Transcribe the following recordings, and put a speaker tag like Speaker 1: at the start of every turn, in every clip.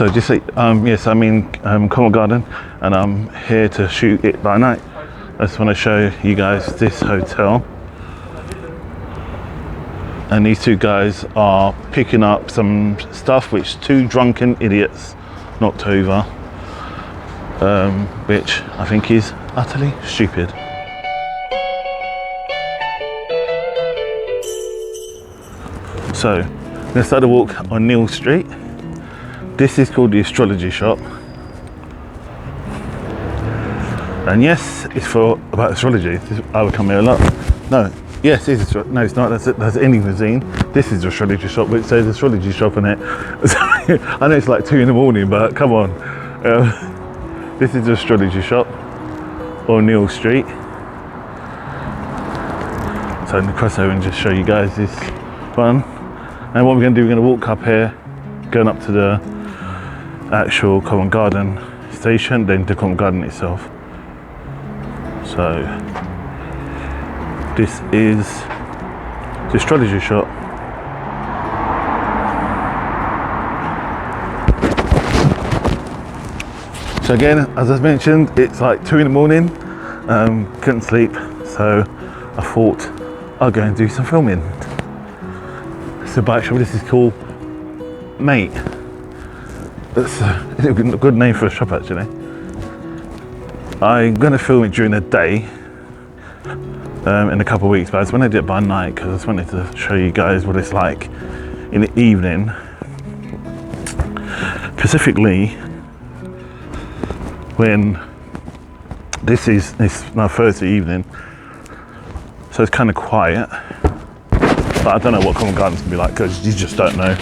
Speaker 1: So just say, yes, I'm in Covent Garden and I'm here to shoot it by night. I just want to show you guys this hotel. And these two guys are picking up some stuff which two drunken idiots knocked over, which I think is utterly stupid. So, let's start the walk on Neal Street. This is called the Astrology Shop. And yes, it's about astrology. I would come here a lot. No, yes, it is. No, it's not. That's any cuisine. This is the Astrology Shop, which says Astrology Shop on it. I know it's like 2 in the morning, but come on. This is the Astrology Shop on Neal Street. So I'm going to cross over and just show you guys this one. And what we're going to do, we're going to walk up here, going up to the actual Covent Garden station, then to Covent Garden itself. So this is the Astrology Shop. So again, as I mentioned, it's like 2 in the morning. Couldn't sleep, so I thought I'll go and do some filming. It's a bike shop. This is called Mate. That's a good name for a shop, actually. I'm going to film it during the day in a couple of weeks, but I just wanted to do it by night because I just wanted to show you guys what it's like in the evening. Specifically, when this is my Thursday evening, so it's kind of quiet. But I don't know what Covent Garden's going to be like because you just don't know.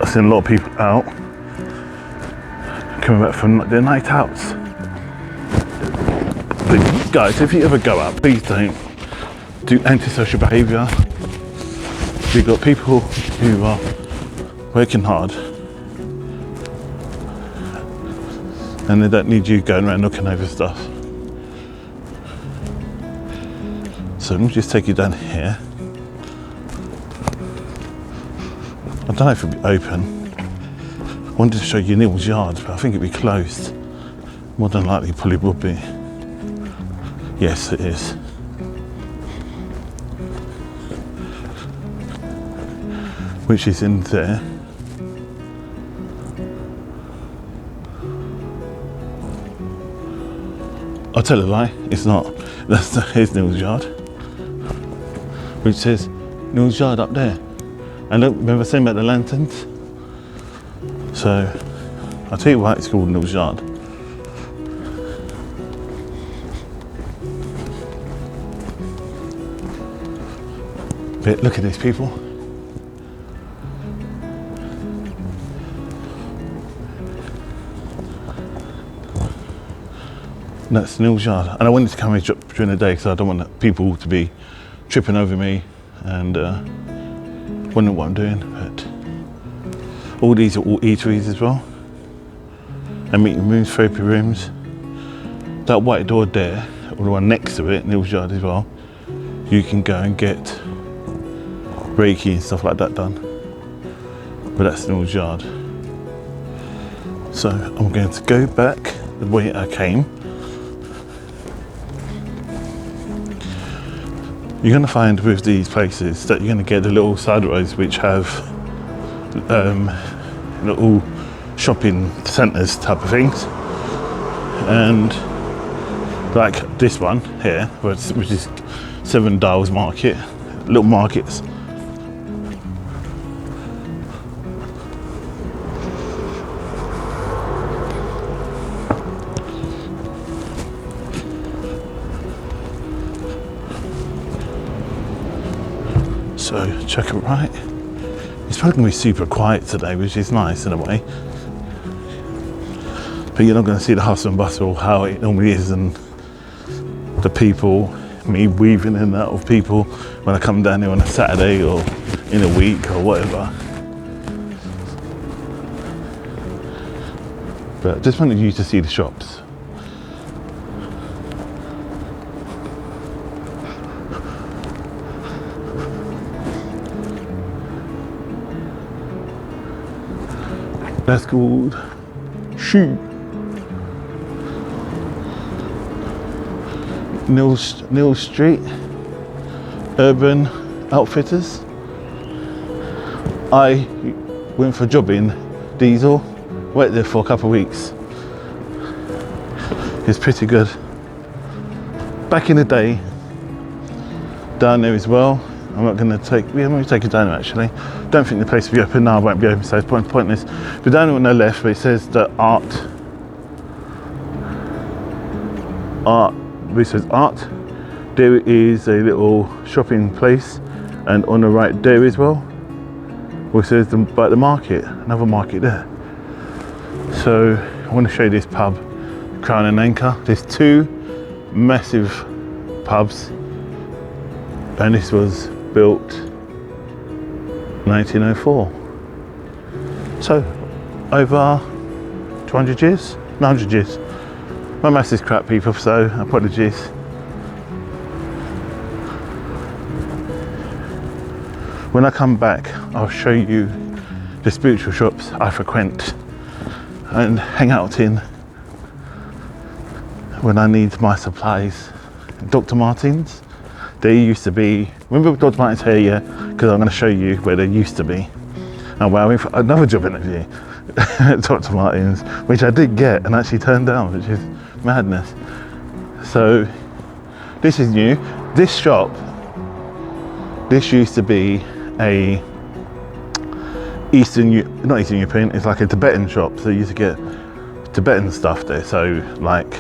Speaker 1: I've seen a lot of people out coming back from their night outs. But guys, if you ever go out, please don't do antisocial behaviour. You've got people who are working hard and they don't need you going around knocking over stuff. So let me just take you down here. I don't know if it'll be open. I wanted to show you Neal's Yard, but I think it'll be closed. More than likely, it probably will be. Yes, it is. Which is in there. I'll tell a lie, it's not. Here's Neal's Yard. Which says Neal's Yard up there. And look, remember saying about the lanterns? So, I'll tell you why it's called Neal's Yard. But look at these people. That's Neal's Yard. And I wanted to come here during the day because I don't want people to be tripping over me and wondering what I'm doing. But all these are all eateries as well. And meeting rooms, therapy rooms. That white door there, or the one next to it, Neal's Yard as well, you can go and get Reiki and stuff like that done. But that's Neal's Yard. So I'm going to go back the way I came. You're going to find with these places that you're going to get the little side roads which have little shopping centres type of things, and like this one here, which is Seven Dials Market, little markets. So check it right. It's probably going to be super quiet today, which is nice in a way. But you're not going to see the hustle and bustle how it normally is, and the people, me weaving in and out of people when I come down here on a Saturday or in a week or whatever. But I just wanted you to see the shops. That's called Shoe. Neil Street, Urban Outfitters. I went for a job in Diesel, worked there for a couple of weeks. It's pretty good. Back in the day, down there as well. I'm not going to take, we haven't taken it down there actually. Don't think the place will be open now, it won't be open, so it's pointless. But down there on the left, where it says the art, where it says art, there is a little shopping place, and on the right there as well, where it says about the market, another market there. So I want to show you this pub, Crown and Anchor. There's two massive pubs, and this was built 1904. So over 200 years, 100 years. My maths is crap, people, so apologies. When I come back, I'll show you the spiritual shops I frequent and hang out in when I need my supplies. Dr. Martens, they used to be, remember Dr. Martens here, yeah? Because I'm going to show you where they used to be. And well, I went for another job interview at Dr. Martens, which I did get and actually turned down, which is madness. So this is new. This shop, this used to be a not Eastern European, it's like a Tibetan shop. So you used to get Tibetan stuff there. So like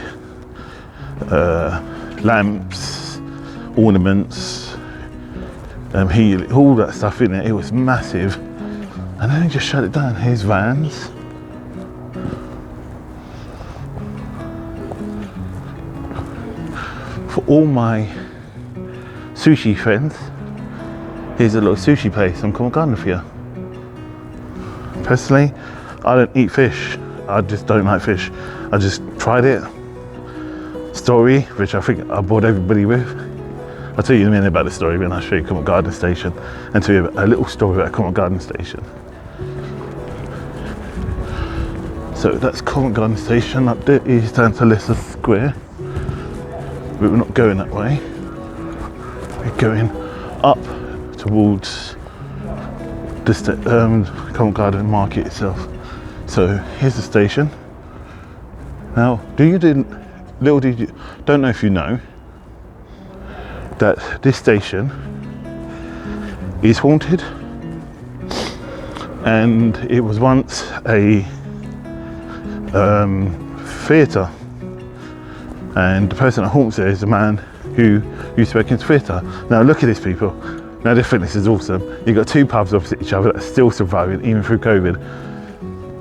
Speaker 1: lamps, ornaments, all that stuff in it. It was massive. And then he just shut it down. Here's Vans. For all my sushi friends, here's a little sushi place on Covent Garden for you. Personally, I don't eat fish. I just don't like fish. I just tried it. Story, which I think I bored everybody with. I'll tell you in a minute about the story when I show you Covent Garden Station, and tell you a little story about Covent Garden Station. So that's Covent Garden Station. Up there is down to Leicester Square. But we're not going that way. We're going up towards the Covent Garden Market itself. So here's the station. Now, don't know if you know that this station is haunted, and it was once a theatre, and the person that haunts it is a man who used to work in theatre. Now look at this, people. Now this fitness is awesome. You've got two pubs opposite each other that are still surviving even through COVID.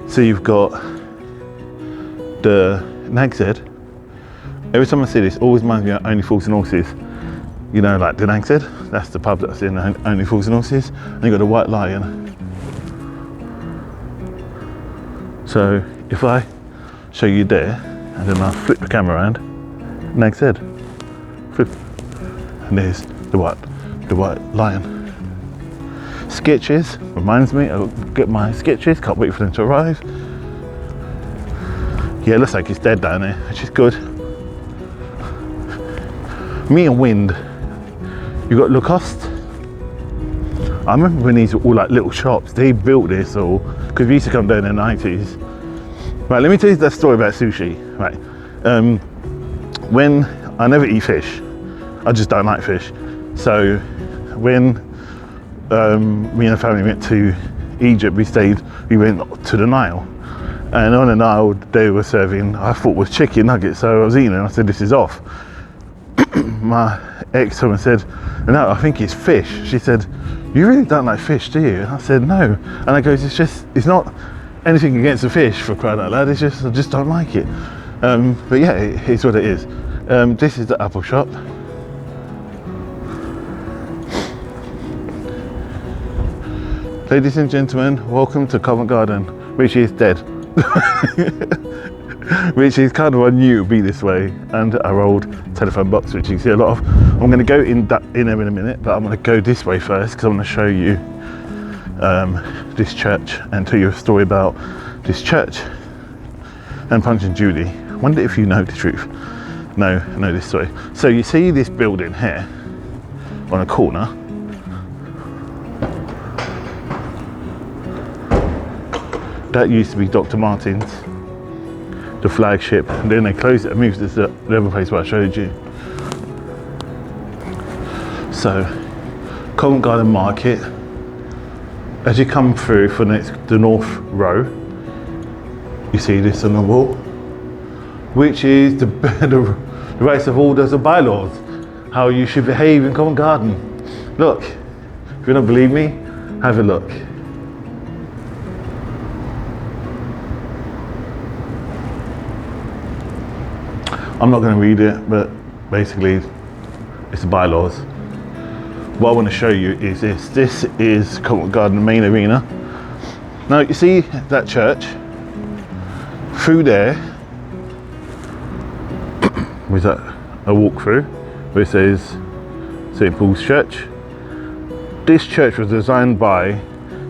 Speaker 1: So you've got the Nag's Head. Every time I see this, it always reminds me of Only Fools and Horses. You know, like the Nag's Head, that's the pub that's in Only Fools and Horses. And you've got the White Lion. So if I show you there, and then I'll flip the camera around, Nag's Head, flip, and there's the White Lion. Sketches, reminds me, I'll get my sketches, can't wait for them to arrive. Yeah, it looks like it's dead down there, which is good. Me and Wind, you got Lacoste. I remember when these were all like little shops, they built this all, because we used to come down in the 90s. Right, let me tell you that story about sushi. Right, when I never eat fish, I just don't like fish. So when me and the family went to Egypt, we went to the Nile, and on the Nile they were serving, I thought was chicken nuggets, so I was eating it and I said, this is off. My ex-woman said, no, I think it's fish. She said, you really don't like fish, do you? And I said, no. And I goes, it's not anything against the fish, for crying out loud, I just don't like it. But yeah, it's what it is. This is the Apple shop. Ladies and gentlemen, welcome to Covent Garden, which is dead. Which is kind of, I knew it would be this way, and our old telephone box, which you can see a lot of. I'm going to go in there in a minute, but I'm going to go this way first because I want to show you this church and tell you a story about this church and Punch and Judy. I wonder if you know the truth. No, this story. So you see this building here on a corner. That used to be Dr. Martin's, the flagship, and then they closed it and moved it to the other place where I showed you. So, Covent Garden Market, as you come through for the north row, you see this on the wall, which is the rights of orders and bylaws, how you should behave in Covent Garden. Look, if you don't believe me, have a look. I'm not going to read it, but basically it's the bylaws. What I want to show you is this. This is Covent Garden main arena. Now you see that church? Through there, was that a walk-through where it says St. Paul's Church. This church was designed by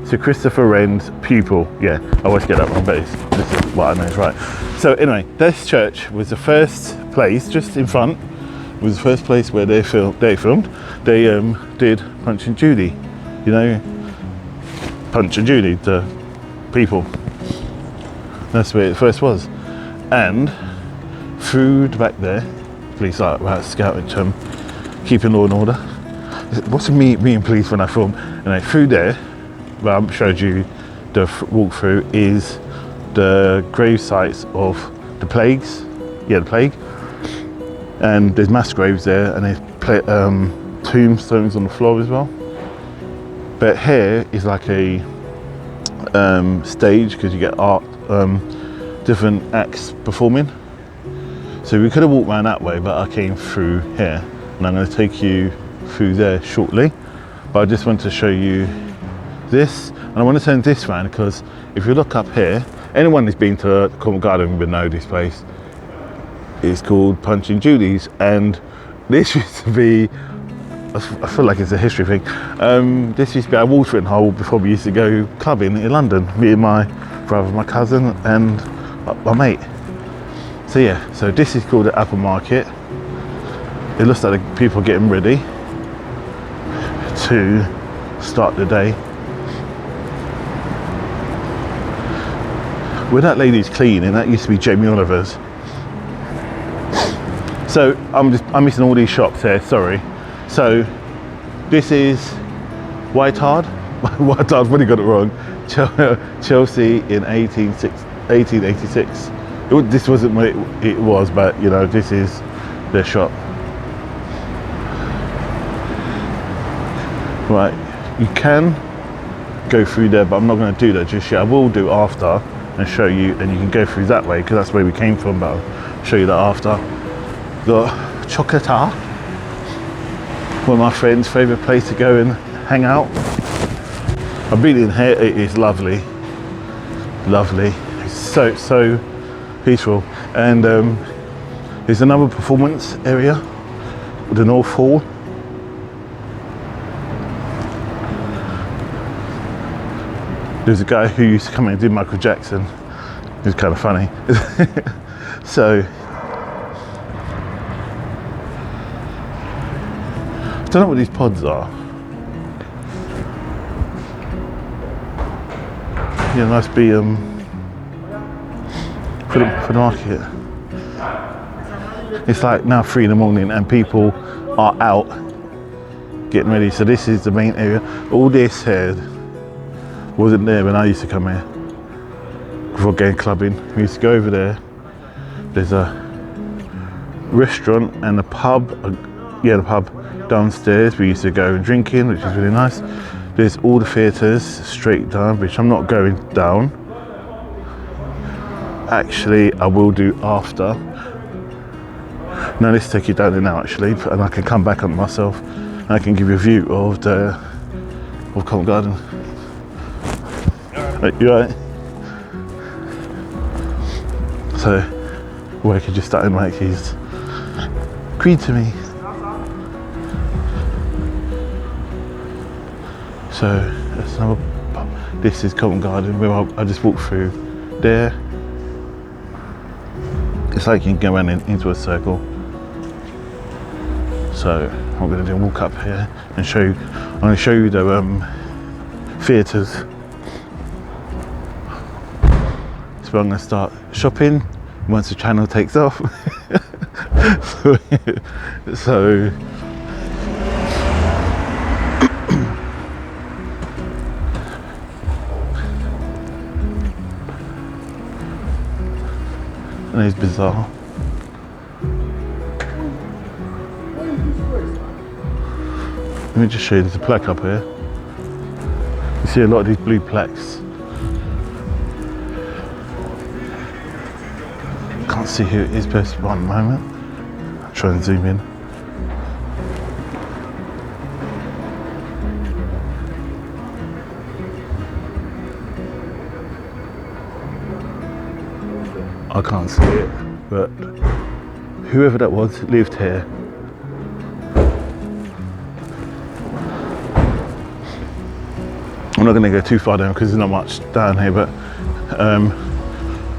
Speaker 1: Sir Christopher Wren's pupil. Yeah, I always get that wrong, but this is what I know is right. So anyway, this church was the first place, just in front, was the first place where they filmed. They did Punch and Judy. You know, Punch and Judy, the people. That's where it first was. And through the back there, police are about scouting, keeping law and order. What's me and police when I film? And through there, where I showed you the walkthrough, is the grave sites of the plagues. Yeah, the plague. And there's mass graves there, and there's tombstones on the floor as well. But here is like a stage, because you get art, different acts performing. So we could have walked around that way, but I came through here, and I'm going to take you through there shortly. But I just want to show you this, and I want to turn this round, because if you look up here, anyone who's been to Covent Garden would know this place. It's called Punch and Judy's, and this used to be, I feel like it's a history thing, this used to be our watering hole before we used to go clubbing in London, me and my brother, my cousin, and my mate. So yeah, so this is called the Apple Market. It looks like the people are getting ready to start the day. Where that lady's cleaning, that used to be Jamie Oliver's. So I'm missing all these shops here, sorry. So this is White Hart. White Hart, I've really got it wrong. Chelsea in 1886. This wasn't what it was, but you know, this is their shop. Right, you can go through there, but I'm not going to do that just yet. I will do after and show you, and you can go through that way because that's where we came from, but I'll show you that after. The Chocolata, one of my friends' favourite place to go and hang out. I've been in here, it is lovely. Lovely. It's so peaceful. And there's another performance area with the North Hall. There's a guy who used to come in and do Michael Jackson. It was kind of funny. So I don't know what these pods are. Yeah, must be for the market. It's like now 3 in the morning and people are out getting ready. So this is the main area. All this here wasn't there when I used to come here before going clubbing. We used to go over there. There's a restaurant and a pub. The pub downstairs. We used to go and drink in, which is really nice. There's all the theatres straight down, which I'm not going down. Actually, I will do after. Now let's take you down there now, actually, and I can come back on myself and I can give you a view of Covent Garden. Right, you alright? So, work is just starting like he's agreed to me. So, that's another pub. This is Covent Garden, where I just walked through there. It's like you can go around into a circle. So I'm going to do a walk up here and show you. I'm going to show you the theatres. So I'm going to start shopping once the channel takes off. so and it's bizarre. Let me just show you, there's a plaque up here. You see a lot of these blue plaques. Can't see who it is best one moment. I'll try and zoom in. I can't see it, but whoever that was lived here. I'm not going to go too far down because there's not much down here, but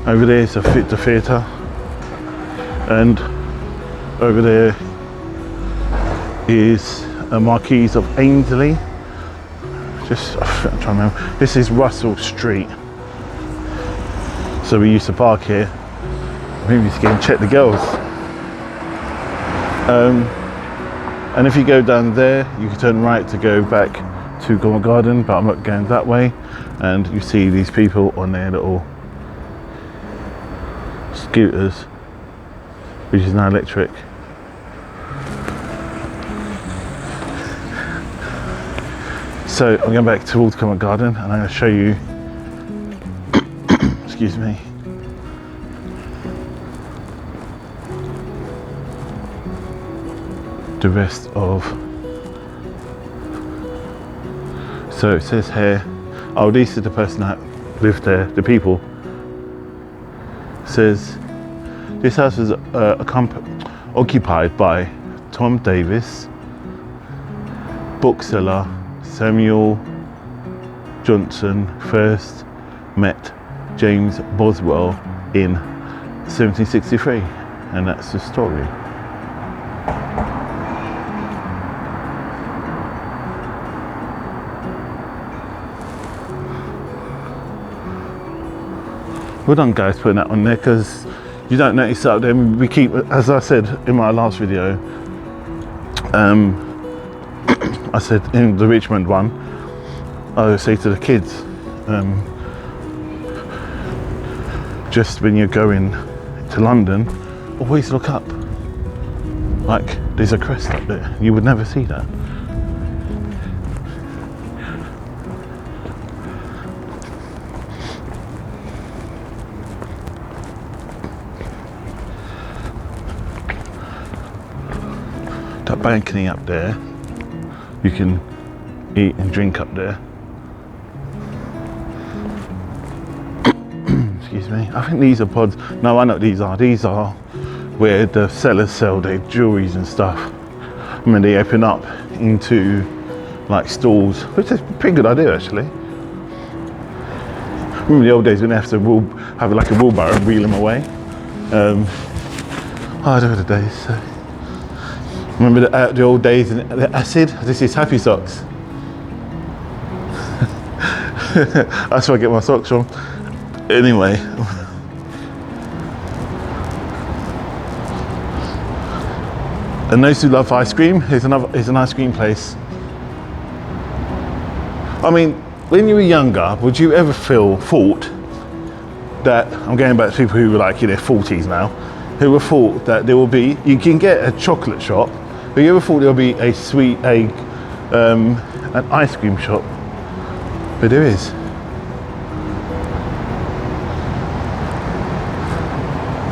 Speaker 1: over there is the theatre, and over there is a Marquise of Ainsley. I'm trying to remember. This is Russell Street. So we used to park here. Maybe to go and check the girls. And if you go down there, you can turn right to go back to Covent Garden, but I'm not going that way. And you see these people on their little scooters, which is now electric. So I'm going back towards Covent Garden, and I'm going to show you excuse me, the rest of. So it says here, oh, this is the person that lived there, the people. It says this house was occupied by Tom Davis, bookseller Samuel Johnson first met James Boswell in 1763, and that's the story. Well done guys putting that on there, because you don't notice up there. We keep, as I said in my last video, I said in the Richmond one, I would say to the kids, just when you're going to London, always look up. Like there's a crest up there. You would never see that. That balcony up there, you can eat and drink up there. Excuse me. I think these are pods. No, I know what these are. These are where the sellers sell their jewelries and stuff. I mean, they open up into like stalls, which is a pretty good idea actually. Remember the old days when they have to have like a wheelbarrow and wheel them away. Oh, those were the days. So. Remember the old days and the acid? This is Happy Socks. That's where I get my socks from. Anyway. And those who love ice cream, here's an ice cream place. I mean, when you were younger, would you ever thought that, I'm going back to people who were like in their 40s now, who were thought that there will be, you can get a chocolate shop, but you ever thought there will be a sweet egg, an ice cream shop? But there is.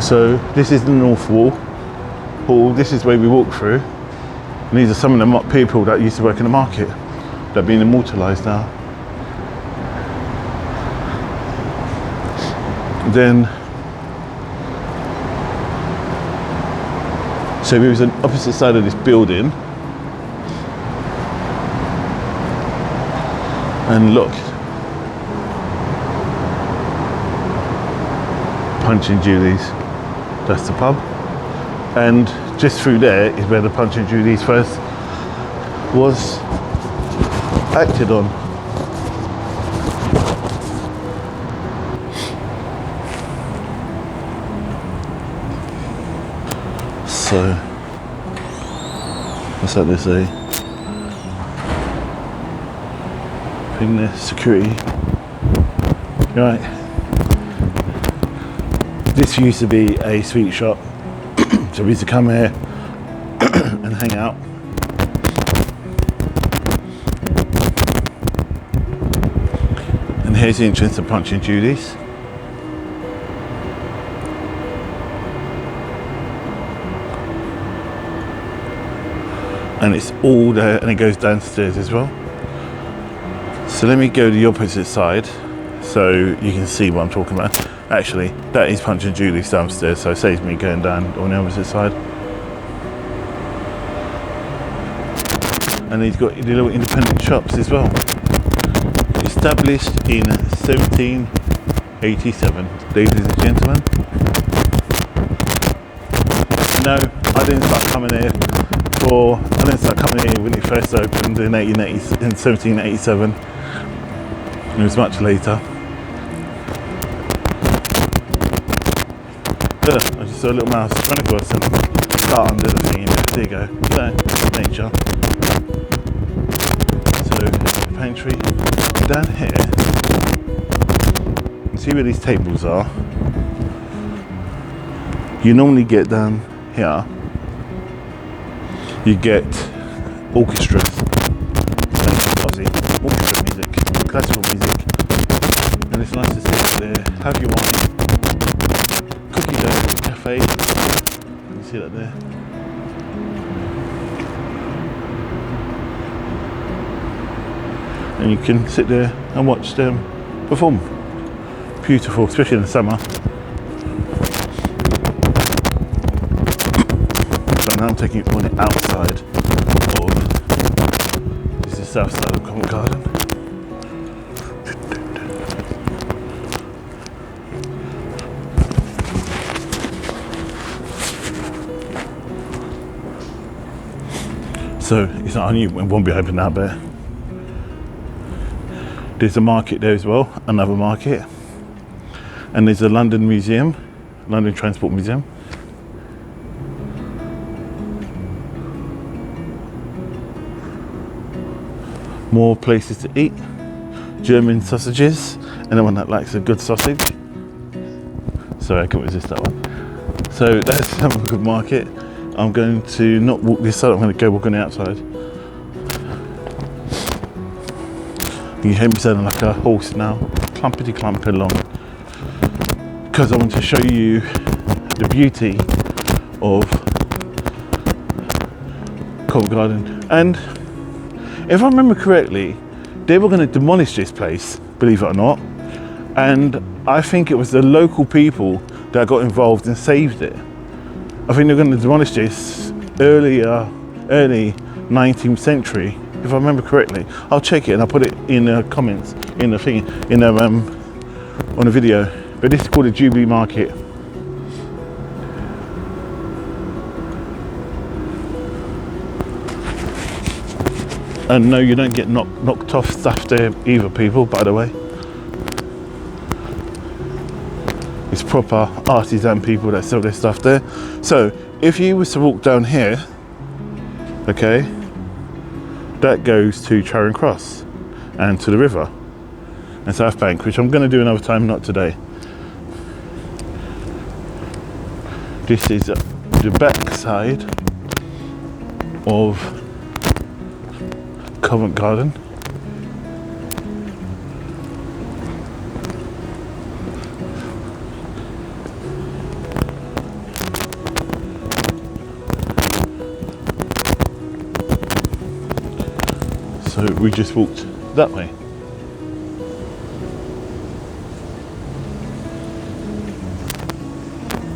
Speaker 1: So this is the North Wall. This is where we walk through. And these are some of the people that used to work in the market that have been immortalised now. Then, so we was on the opposite side of this building. And look. Punch and Judy's. That's the pub. And just through there is where the Punch and Judy's first was acted on. So, what's that they say? In there, security. Right. This used to be a sweet shop, so we used to come here and hang out. And here's the entrance to Punch and Judy's. And it's all there, and it goes downstairs as well. So let me go to the opposite side so you can see what I'm talking about. Actually, that is Punch and Judy's downstairs, so it saves me going down on the opposite side. And he's got the little independent shops as well. Established in 1787, ladies and gentlemen. No, I didn't start coming here when it first opened in 1787. It was much later. I just saw a little mouse run across and start under the thing. There you go. Nature. So, pantry. Down here, you see where these tables are? You normally get down here, you get orchestras. Obviously, orchestra music, classical music. And it's nice to sit there, have your wine, cookie dough, cafe. You can see that there. And you can sit there and watch them perform. Beautiful, especially in the summer. So now I'm taking it on the outside of, this is the south side of Covent Garden. So it's not only, it won't be open now, but there's a market there as well, another market. And there's a London Museum, London Transport Museum. More places to eat. German sausages. Anyone that likes a good sausage. Sorry, I couldn't resist that one. So that's a good market. I'm going to not walk this side, I'm going to go walk on the outside. You hear me sounding like a horse now, clumpity clump along, because I want to show you the beauty of Covent Garden. And if I remember correctly, they were going to demolish this place, believe it or not, and I think it was the local people that got involved and saved it. I think they're going to demolish this early 19th century. If I remember correctly. I'll check it and I'll put it in the comments, in the thing, in the, on the video. But this is called the Jubilee Market. And no, you don't get knocked off stuff there either, people, by the way. It's proper artisan people that sell their stuff there. So, if you was to walk down here, okay, that goes to Charing Cross and to the river and South Bank, which I'm going to do another time, not today. This is the back side of Covent Garden. So we just walked that way.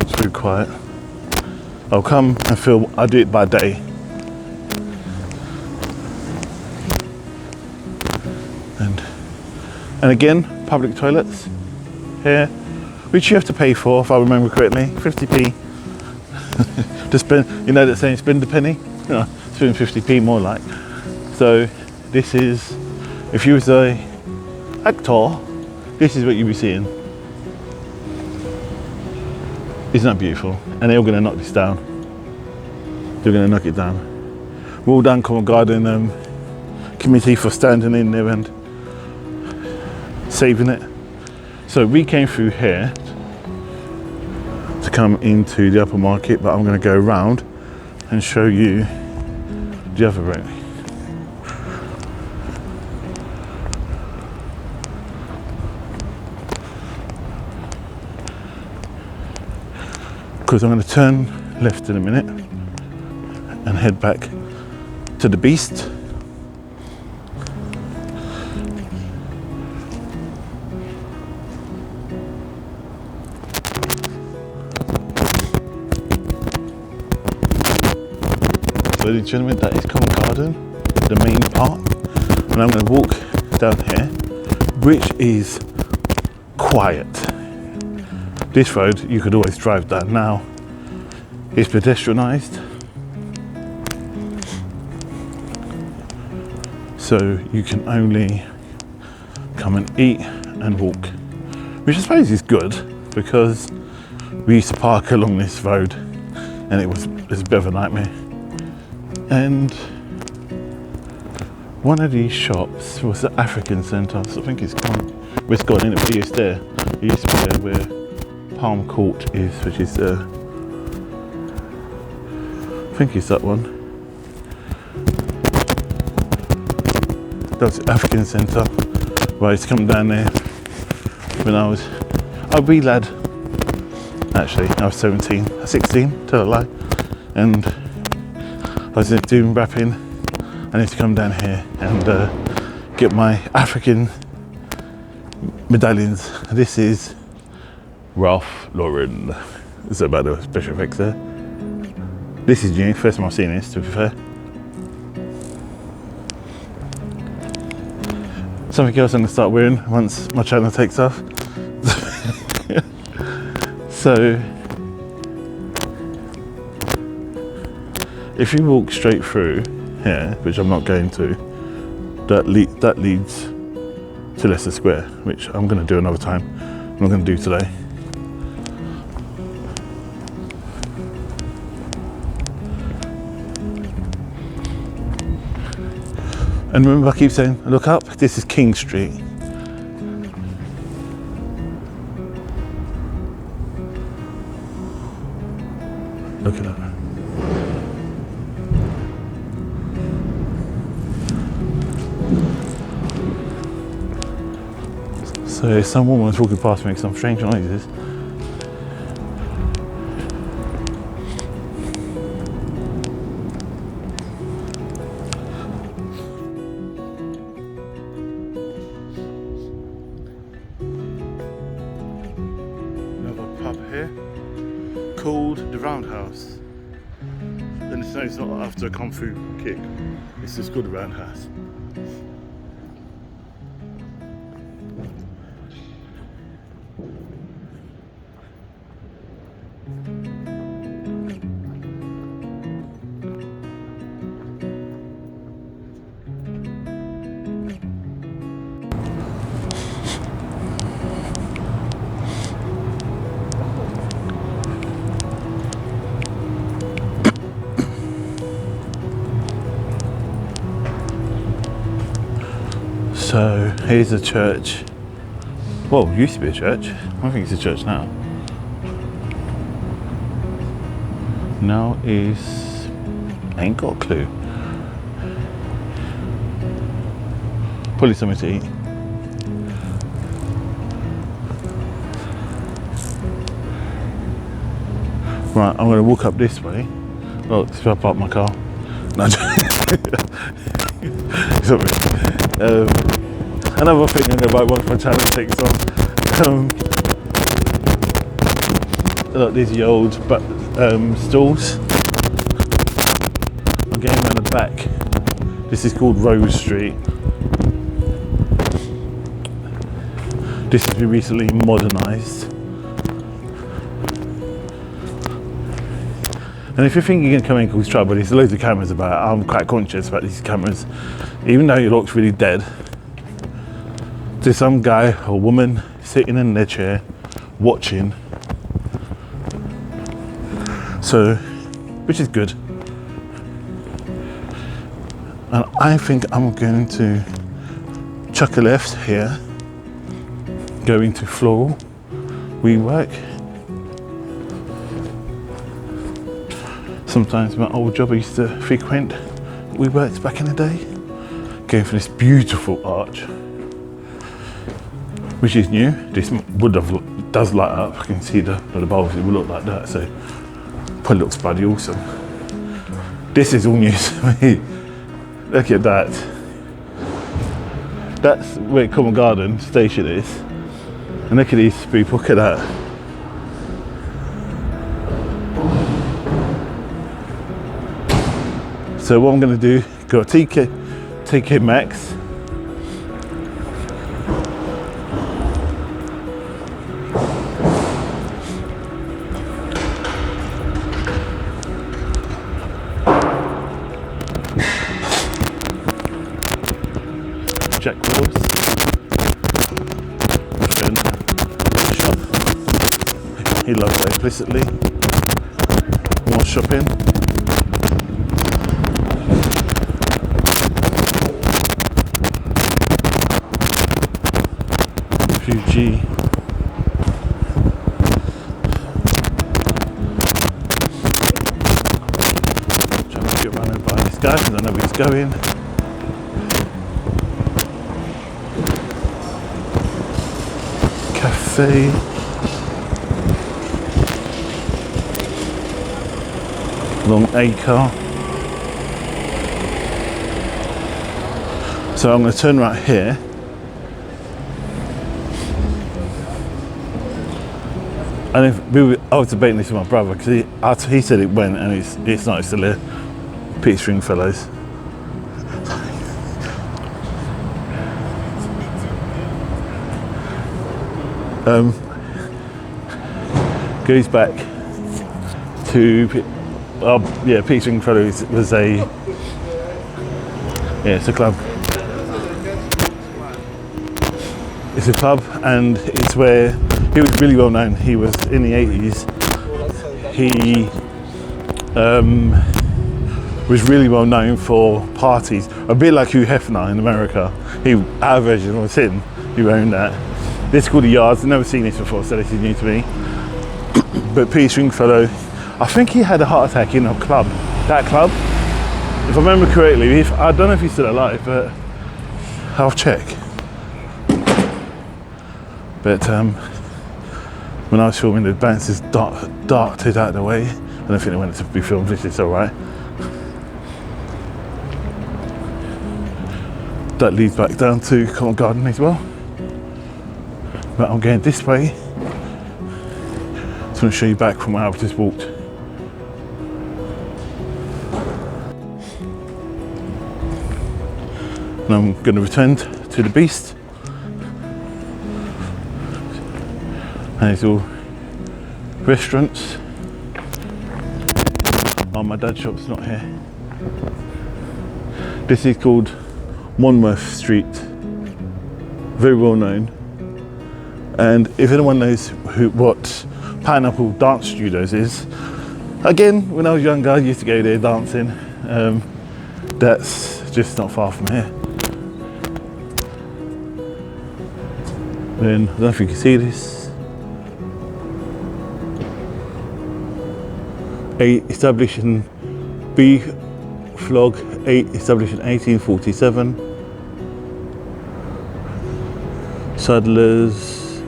Speaker 1: It's very quiet. I'll come and film, I do it by day. And again, public toilets here, which you have to pay for, if I remember correctly, 50p. To spend, you know that saying, spend a penny? No, spend 50p more like. So this is, if you was a actor, this is what you'd be seeing. Isn't that beautiful? And they're all going to knock this down. They're going to knock it down. Well done, Covent Garden committee, for standing in there and saving it. So we came through here to come into the upper market, but I'm going to go around and show you the other route. Because I'm going to turn left in a minute and head back to the Beast. Ladies and gentlemen, that is Covent Garden, the main part, and I'm going to walk down here, which is quiet. This road you could always drive down. Now it's pedestrianised, so you can only come and eat and walk, which I suppose is good, because we used to park along this road and it was a bit of a nightmare. And one of these shops was the African Centre, so I think it's gone. It's gone in it, but it's there. It used to be there where Palm Court is, which is I think it's that one. That was the African Centre. Right, I used to come down there when I was a wee lad. Actually, I was 16, tell a lie. And I was doing rapping. I need to come down here and get my African medallions. This is Ralph Lauren. It's about the special effects there. This is new, first time I've seen this, to be fair. Something else I'm going to start wearing once my channel takes off. So, if you walk straight through here, which I'm not going to, that leads to Leicester Square, which I'm going to do another time. I'm not going to do today. And remember, I keep saying, look up, this is King Street. Look at that. So some woman was walking past me making some strange noises. Another pub here called the Roundhouse. And it's not after a kung fu kick. It's just called the Roundhouse. So here's a church. Well, it used to be a church. I think it's a church now. Now is, I ain't got a clue. Probably something to eat. Right, I'm going to walk up this way. Oh, if I park my car. No, sorry. Another thing I'm going to buy once my channel takes off. Look, these are the old stalls. I'm getting around the back. This is called Rose Street. This has been recently modernised. And if you think you're going to come in and cause trouble, there's loads of cameras about. I'm quite conscious about these cameras. Even though it looks really dead, there's some guy or woman sitting in their chair watching. So, which is good. And I think I'm going to chuck a left here, go into floral rework. Sometimes my old job I used to frequent reworks back in the day, going for this beautiful arch, which is new. This does light up. I can see the bulbs. It will look like that, so probably looks bloody awesome. This is all news to me. Look at that. That's where Covent Garden station is. And look at these people, look at that. So what I'm going to do, go TK Maxx. Jack Wolves. Shop. He loves that implicitly. More shopping. Fuji. Trying to get running by this guy because I know where he's going. Cafe. Long Acre. So I'm going to turn right here. And I was debating this with my brother because he said it went and it's not, it's still there. Peter Stringfellow's. Goes back to Peter Stringfellow's was it's a club. It's a pub and it's where he was really well known. He was in the 80s. He was really well known for parties, a bit like Hugh Hefner in America. Our version was him. He owned that. This is called the Yards. I've never seen this before, so this is new to me. But Peter Stringfellow, I think he had a heart attack in a club. That club, if I remember correctly. I don't know if he's still alive, but I'll check. But when I was filming, the bouncers darted out of the way. I don't think they wanted to be filmed, which is alright. That leads back down to Covent Garden as well. But I'm going this way. Just want to show you back from where I've just walked. And I'm going to return to the Beast. And it's all restaurants. Oh, my dad's shop's not here. This is called Monmouth Street. Very well known. And if anyone knows what Pineapple Dance Studios is, again, when I was younger, I used to go there dancing. That's just not far from here. Then, I don't know if you can see this. Established in B Flog 8, established in 1847. Saddlers,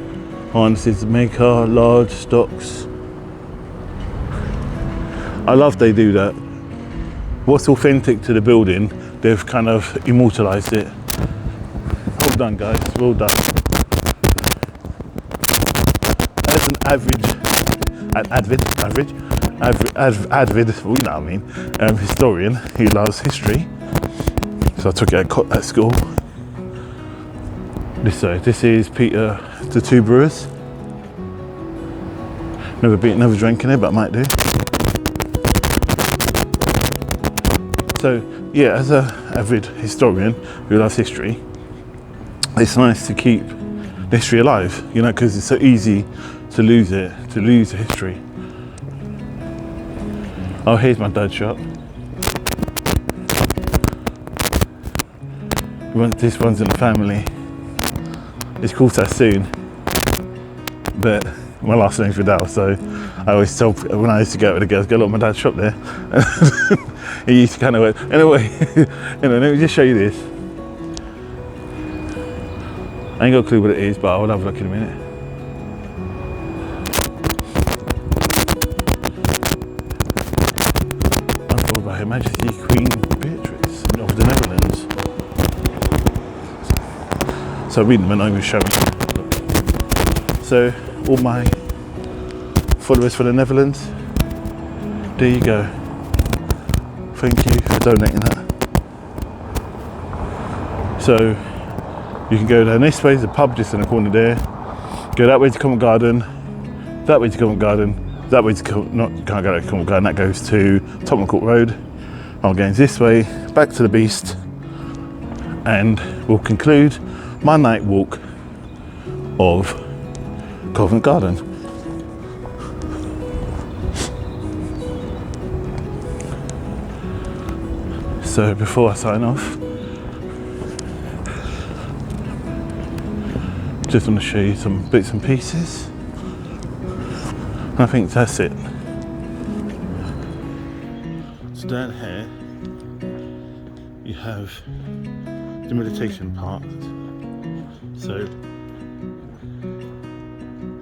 Speaker 1: harnesses maker, large stocks. I love they do that. What's authentic to the building, they've kind of immortalised it. Well done, guys, well done. As an avid, you know what I mean, historian who loves history. So I took it at school. This is Peter, the Two Brewers. Never drank in it, but I might do. So yeah, as a avid historian who loves history, it's nice to keep the history alive, you know, because it's so easy to lose it, to lose the history. Oh, here's my dad's shop. This one's in the family. It's called Sassoon, but my last name's Vidal, so I always tell, when I used to go out with the girls, go look at my dad's shop there. He used to kind of work. Anyway, let me just show you this. I ain't got a clue what it is, but I'll have a look in a minute. I'm told by Her Majesty Queen Beatrice of the Netherlands. So read them and I will show you. So all my followers for the Netherlands, there you go. Thank you for donating that. So you can go down this way, there's a pub just in the corner there. Go that way to Covent Garden, that way to Covent Garden, that way to can't go to Covent Garden, that goes to Tottenham Court Road. I'm going this way, back to the Beast, and we'll conclude my night walk of Covent Garden. So before I sign off, just want to show you some bits and pieces. And I think that's it. So down here, you have the meditation part. So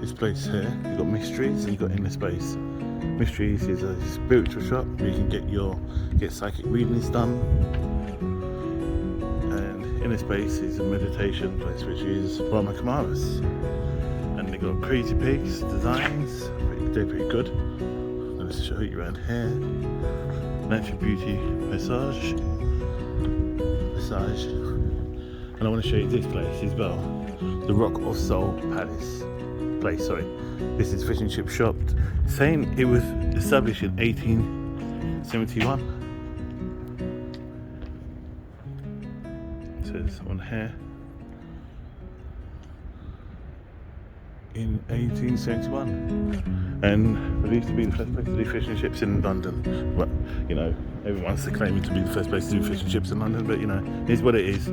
Speaker 1: this place here, you've got Mysteries and you've got Inner Space. Mysteries is a spiritual shop where you can get psychic readings done. Inner Space is a meditation place which is Brahma Kumaris, and they got crazy pigs designs, they're pretty good. I'll just show you around here. Natural Beauty massage, and I want to show you this place as well, the Rock of Soul place. Sorry, this is fish and chip shop, saying it was established in 1871. Says on here in 1871, and believed to be the first place to do fish and chips in London. But you know, everyone's claiming to be the first place to do fish and chips in London, but you know, it's what it is.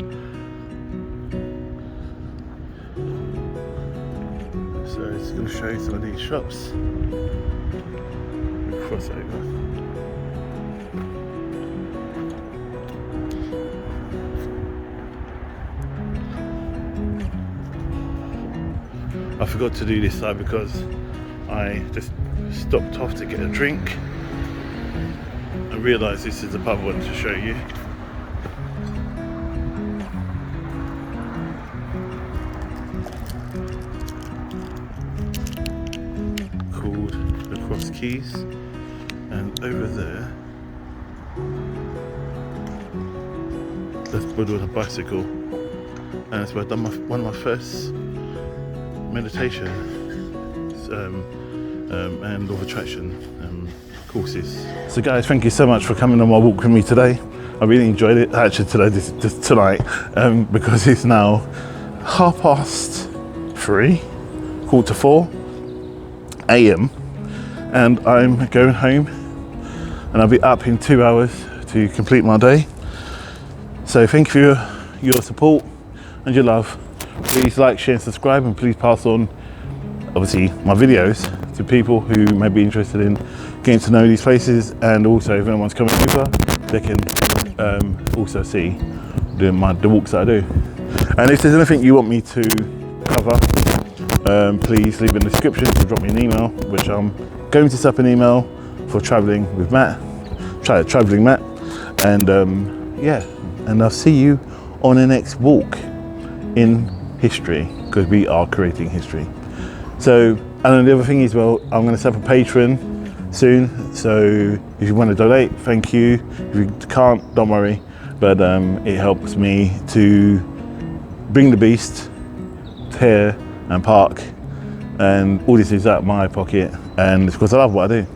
Speaker 1: So it's going to show you some of these shops. We'll cross over. I forgot to do this side because I just stopped off to get a drink and realised this is the pub I wanted to show you. Called the Cross Keys, and over there that's Buddha on a bicycle, and that's where I've done one of my first meditation and law of attraction courses. So guys, thank you so much for coming on my walk with me today. I really enjoyed it, actually tonight, because it's now 3:30, 4:45 a.m. and I'm going home, and I'll be up in 2 hours to complete my day. So thank you for your support and your love. Please like, share and subscribe, and please pass on obviously my videos to people who may be interested in getting to know these places, and also if anyone's coming over they can also see the walks that I do. And if there's anything you want me to cover, please leave in the description to drop me an email, which I'm going to set up an email for travelling with Matt, travelling Matt, and yeah, and I'll see you on the next walk in history, because we are creating history. So, and the other thing is, well, I'm going to set up a Patreon soon, so if you want to donate, thank you. If you can't, don't worry, but it helps me to bring the Beast here and park, and all this is out of my pocket, and it's because I love what I do.